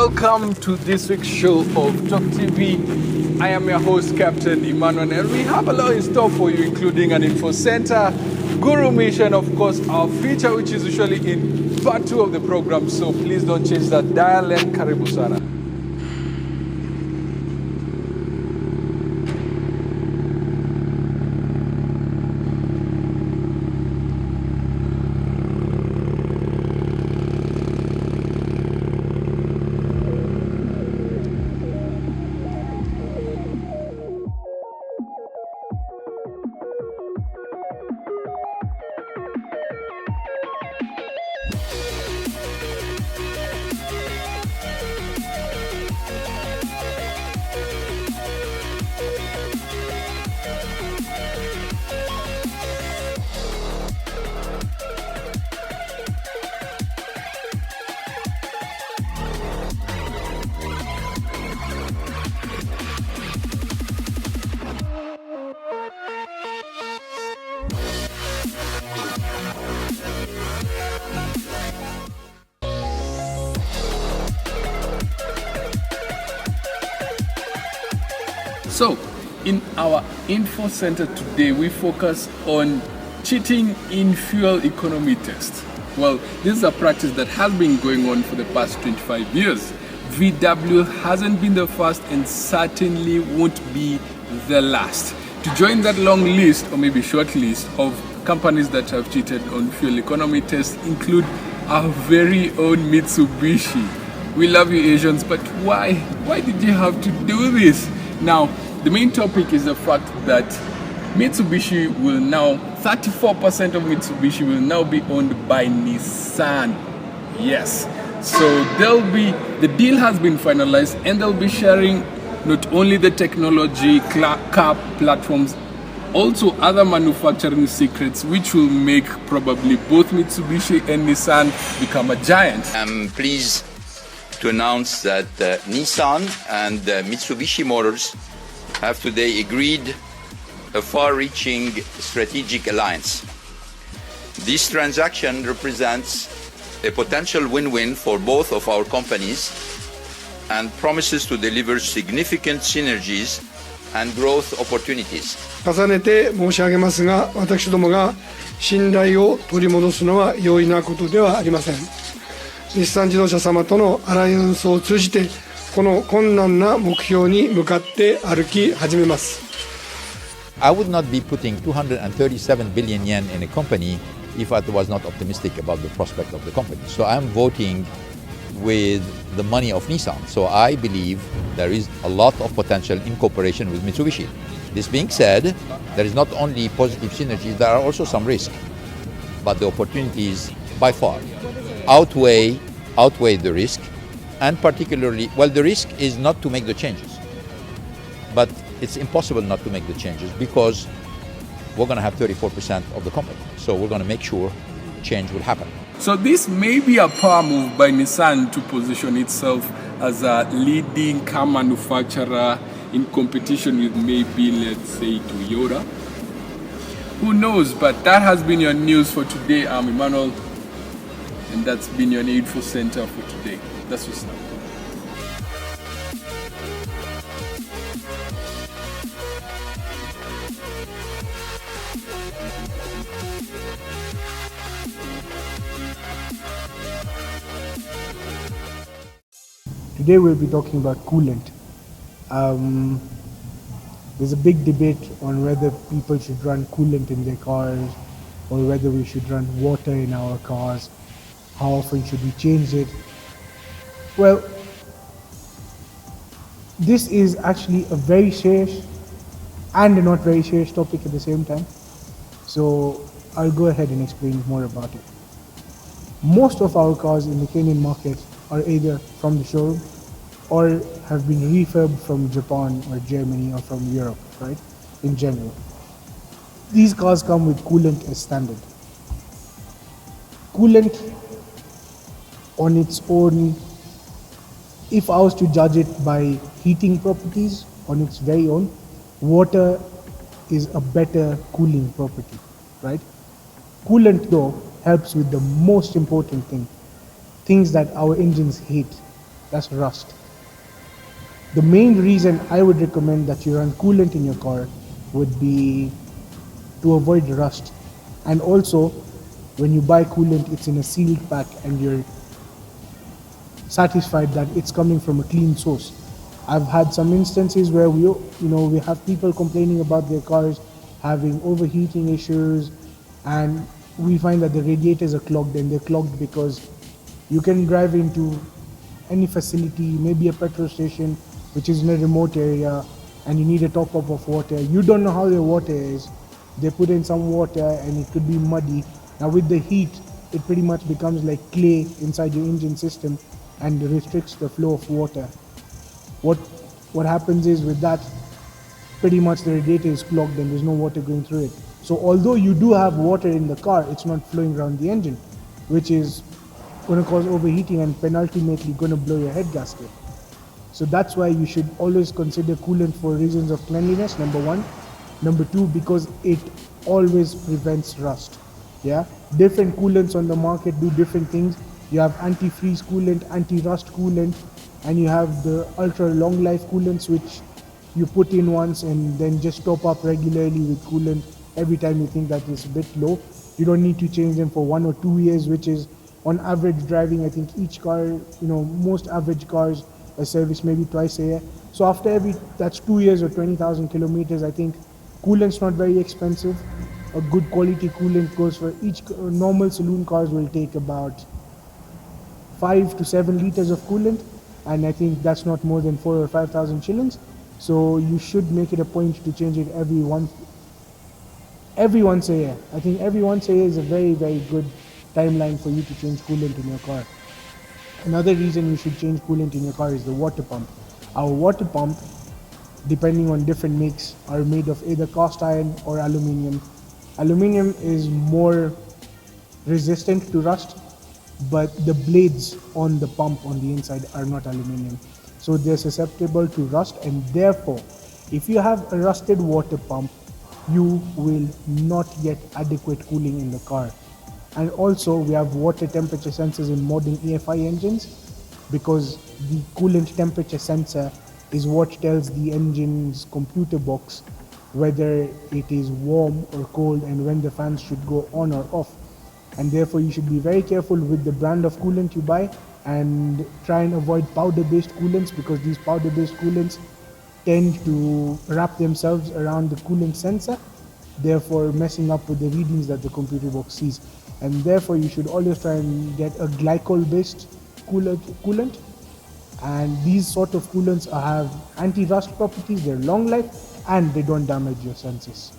welcome to this week's show of Talk TV. I am your host, Captain Emmanuel, and we have a lot in store for you, including an info center, Guru MEESHA, and of course our feature, which is usually in part 2 of the program. So please don't change that dial, and karibu sana. So, in our info center today, we focus on cheating in fuel economy test. Well, this is a practice that has been going on for the past 25 years. VW hasn't been the first and certainly won't be the last. To join that long list, or maybe short list, of companies that have cheated on fuel economy tests include our very own Mitsubishi. We love you, Asians, but why? Why did you have to do this? Now, the main topic is the fact that Mitsubishi will now, 34% of Mitsubishi will now be owned by Nissan. Yes. So the deal has been finalized, and they'll be sharing not only the technology, car platforms, also other manufacturing secrets, which will make probably both Mitsubishi and Nissan become a giant. I'm pleased to announce that Nissan and Mitsubishi Motors have today agreed a far-reaching strategic alliance. This transaction represents a potential win-win for both of our companies and promises to deliver significant synergies and growth opportunities. 重ねて申し上げますが、私どもが信頼を取り戻すのは容易なことではありません。日産自動車様とのアライアンスを通じて、この困難な目標に向かって歩き始めます。I would not be putting 237 billion yen in a company if I was not optimistic about the prospect of the company. So I'm voting with the money of Nissan. So I believe there is a lot of potential in cooperation with Mitsubishi. This being said, there is not only positive synergies, there are also some risk. But the opportunities by far outweigh the risk. And particularly, well, the risk is not to make the changes. But it's impossible not to make the changes because we're going to have 34% of the company. So we're going to make sure change will happen. So this may be a power move by Nissan to position itself as a leading car manufacturer in competition with maybe, let's say, Toyota. Who knows? But that has been your news for today. I'm Emmanuel, and that's been your info center for today. That's what's up. Today we'll be talking about coolant. There's a big debate on whether people should run coolant in their cars or whether we should run water in our cars. How often should we change it? Well, this is actually a very serious and a not very serious topic at the same time. So I'll go ahead and explain more about it. Most of our cars in the Kenyan market are either from the showroom or have been refurbed from Japan or Germany or from Europe, right? In general. These cars come with coolant as standard. Coolant on its own, if I was to judge it by heating properties on its very own, water is a better cooling property, right? Coolant though helps with the most important thing, things that our engines hate, That's rust. The main reason I would recommend that you run coolant in your car would be to avoid rust. And also, when you buy coolant, it's in a sealed pack and you're satisfied that it's coming from a clean source. I've had some instances where we have people complaining about their cars having overheating issues, and we find that the radiators are clogged, and they're clogged because you can drive into any facility, maybe a petrol station, which is in a remote area, and you need a top up of water. You don't know how their water is. They put in some water and it could be muddy. Now with the heat, it pretty much becomes like clay inside your engine system and restricts the flow of water. What happens is with that, pretty much the radiator is clogged and there's no water going through it. So although you do have water in the car, it's not flowing around the engine, which is going to cause overheating and penultimately going to blow your head gasket. So that's why you should always consider coolant for reasons of cleanliness, number one. Number two, because it always prevents rust. Yeah, different coolants on the market do different things. You have anti-freeze coolant, anti-rust coolant, and you have the ultra long life coolants, which you put in once and then just top up regularly with coolant every time you think that it's a bit low. You don't need to change them for 1 or 2 years, which is on average driving. I think each car, most average cars are serviced maybe twice a year. So after that's 2 years or 20,000 kilometers, I think coolant's not very expensive. A good quality coolant goes for each normal saloon cars will take about 5 to 7 liters of coolant, and I think that's not more than 4 or 5,000 shillings. So you should make it a point to change it every once a year. I think every once a year is a very, very good timeline for you to change coolant in your car. Another reason you should change coolant in your car is the water pump. Our water pump, depending on different makes, are made of either cast iron or aluminium. Aluminium is more resistant to rust, but the blades on the pump on the inside are not aluminium. So they're susceptible to rust, and therefore, if you have a rusted water pump, you will not get adequate cooling in the car. And also, we have water temperature sensors in modern EFI engines, because the coolant temperature sensor is what tells the engine's computer box whether it is warm or cold and when the fans should go on or off. And therefore you should be very careful with the brand of coolant you buy, and try and avoid powder-based coolants, because these powder-based coolants tend to wrap themselves around the coolant sensor, therefore messing up with the readings that the computer box sees. And therefore you should always try and get a glycol-based coolant. And these sort of coolants have anti-rust properties, they're long life, and they don't damage your sensors.